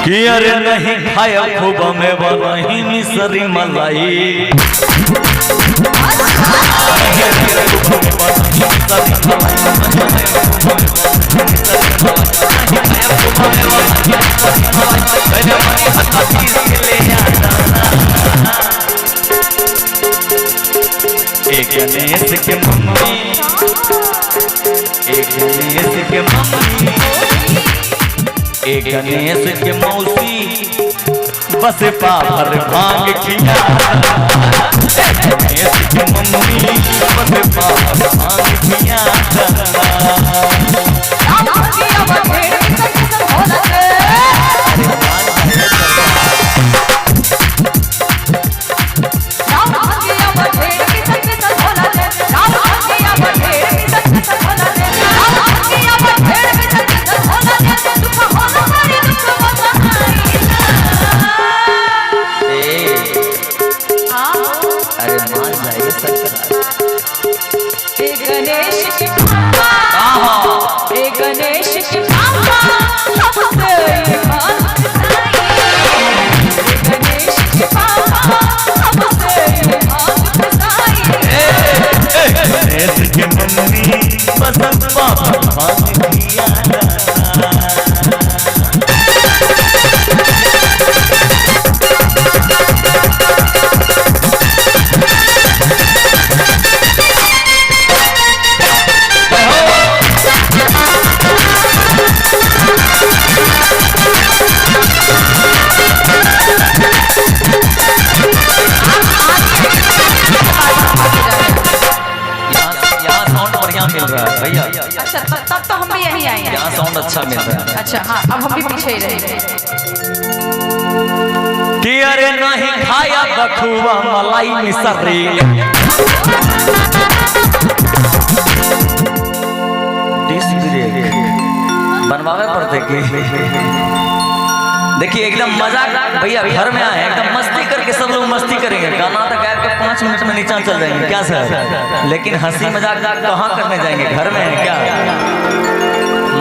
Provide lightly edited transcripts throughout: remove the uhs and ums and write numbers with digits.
कि अरे नहीं खाया खूब में नहीं मिसरी मलाई एक गणेश के मम्मी एक गणेश के मम्मी एक गणेश के मौसी बस पाभर भांग खिया गणेश के मम्मी बस पाभर भांग खिया अच्छा तब तो हम भी यही आए हैं। यहाँ साउंड अच्छा मिल रहा है। अच्छा हाँ अब हम भी पीछे ही रहेंगे। कि अरे नहीं खाया बखुआ मलाई मिसरी बनवावे पड़ते कि देखिए एकदम मजाक भैया घर में आए एकदम मस्ती करके सब लोग मस्ती करेंगे गाना तो गायब के 5 मिनट में नीचा चल जाएंगे क्या सर लेकिन हंसी मजाक कहाँ करने जाएंगे घर में है क्या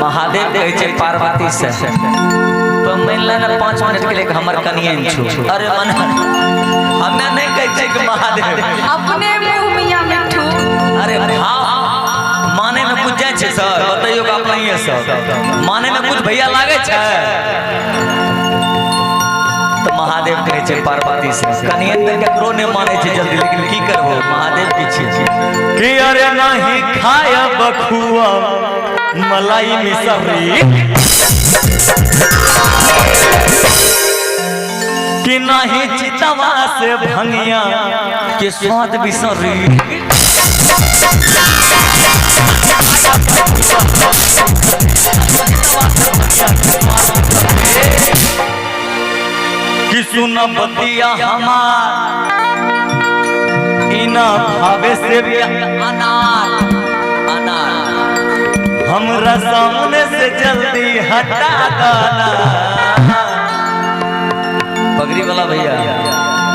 महादेव कहे पार्वती से तो मिल ना 5 मिनट के लिए हमार कनियन छु अरे मन हमें नहीं कहे कि महादेव अपने मुंह मियां मिठू अरे हाँ माने में कुछ जाए छे सर बताइयो का अपना ही है सर माने में कुछ भैया लागे छे तो महादेव कहे छे पार्वती से कनियन के करो ने माने छे जल्दी लेकिन की करबो महादेव पीछे छे कि अरे नहीं खाया बखुआ मलाई मिसरी कि नहीं चितवा से भंगिया के स्वाद बिसरी कि सुना बतिया हमार इना भावे से भी अनार अनार हमरा सामने से जल्दी हटा देना पगड़ी वाला भैया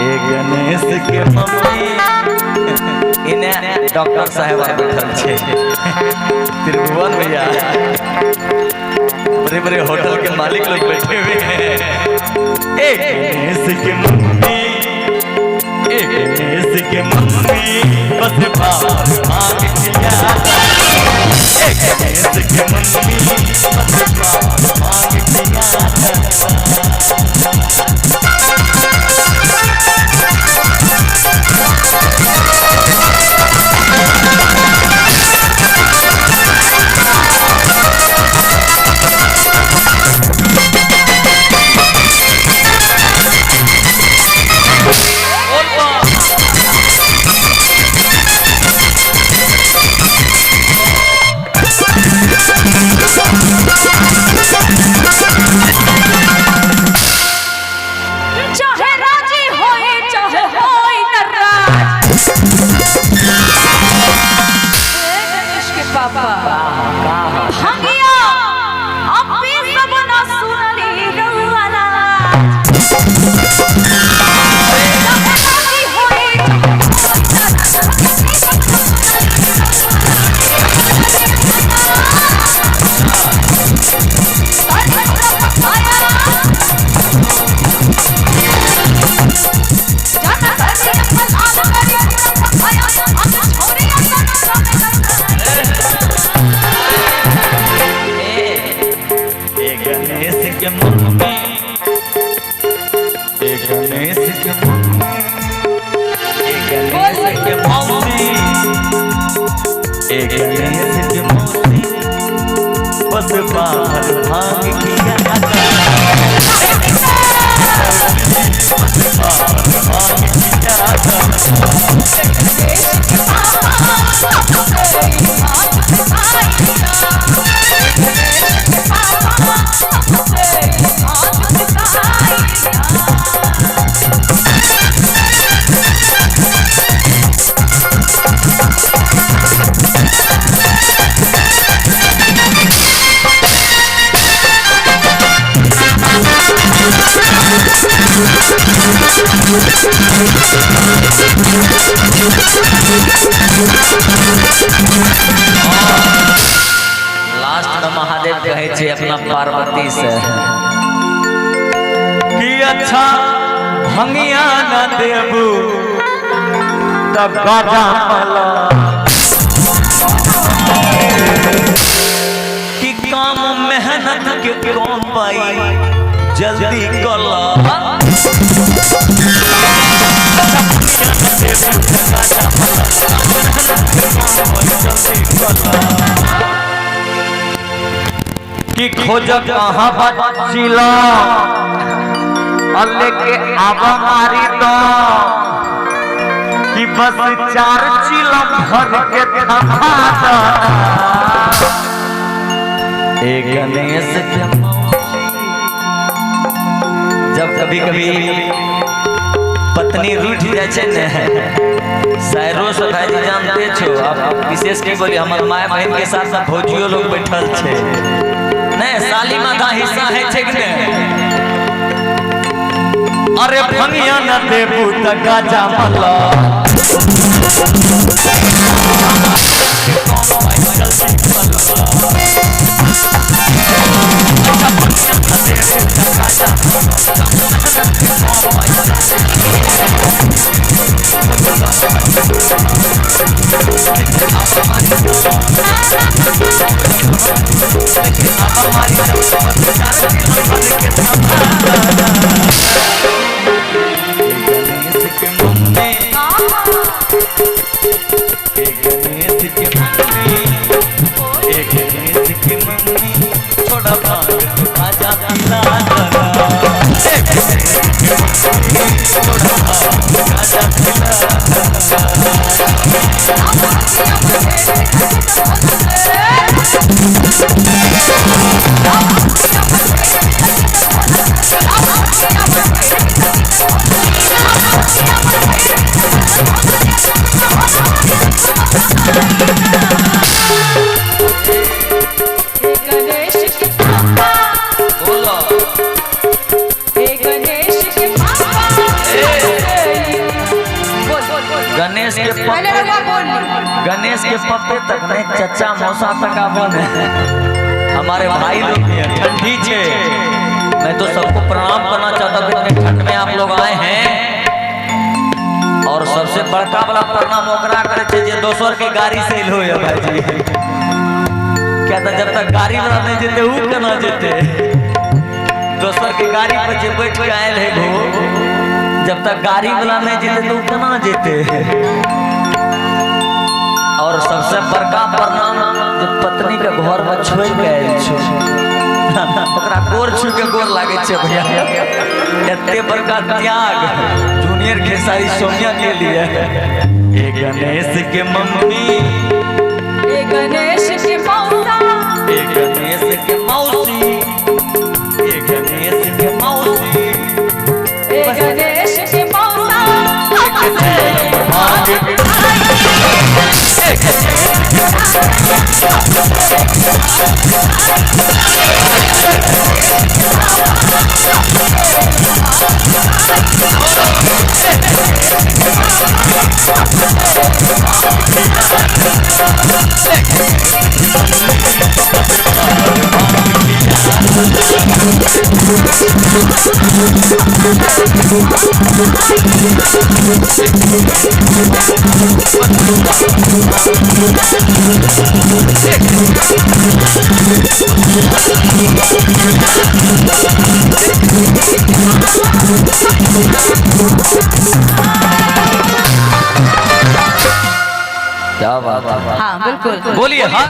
एक गणेश के मम्मी इन्हें डॉक्टर साहब बैठल छे त्रिभुवन भैया बड़े बड़े होटल के मालिक लोग बैठे हुए हैं एक गणेश के मम्मी एक गणेश के मम्मी बस बाहर भाग खिया एक गणेश के मम्मी बस बाहर भाग खिया के मम्मी, गणेश के मम्मी, गणेश के मौसी, गणेश के मौसी, बस बाहर भाग किया लास्ट में महादेव कहे छे अपना पार्वती से कि अच्छा भंगिया न देबू तब गाजा मला कि काम मेहनत के कौन पाई जल्दी कला कि खोज कहाँ बचिला लेके आवा मारी दो कि बस 4 चिलम भर के थमा दो गणेश के जब कभी कभी पत्नी रूठ जाए ने शायरों से भाई जी जानते छो आप विशेष की बोली हमार माय बहन के साथ साथ भौजियो लोग बैठल छे नहीं साली माता हिस्सा है छे कि नहीं अरे भंगिया न देबू त गाजा मला गणेश के पप्पे तक नहीं चचा मौसा तक आवन है हमारे भाई लोग ठंडी छे मैं तो सबको प्रणाम करना चाहता हूँ इतने ठंड में आप लोग आए हैं और सबसे बड़का वाला प्रणाम ओकरा करे छे जे दोसर के गाड़ी से लो है भाई जी क्या था जब तक गाड़ी वाला नहीं जेते उ केना जेते दोसर के गाड़ी पर जे बैठ के आए है वो जब तक गाड़ी वाला नहीं जेते तो केना जेते और सबसे बड़का प्रणाम जो पत्नी के घर में छोड़ के आयल छो ओकरा गोर छू के गोर लागे छे भैया एते बड़का त्याग जूनियर खेसारी सोनिया के लिए गणेश के मम्मी गणेश के मौसा गणेश के मौसी गणेश के मौसी गणेश के मौसा Sick.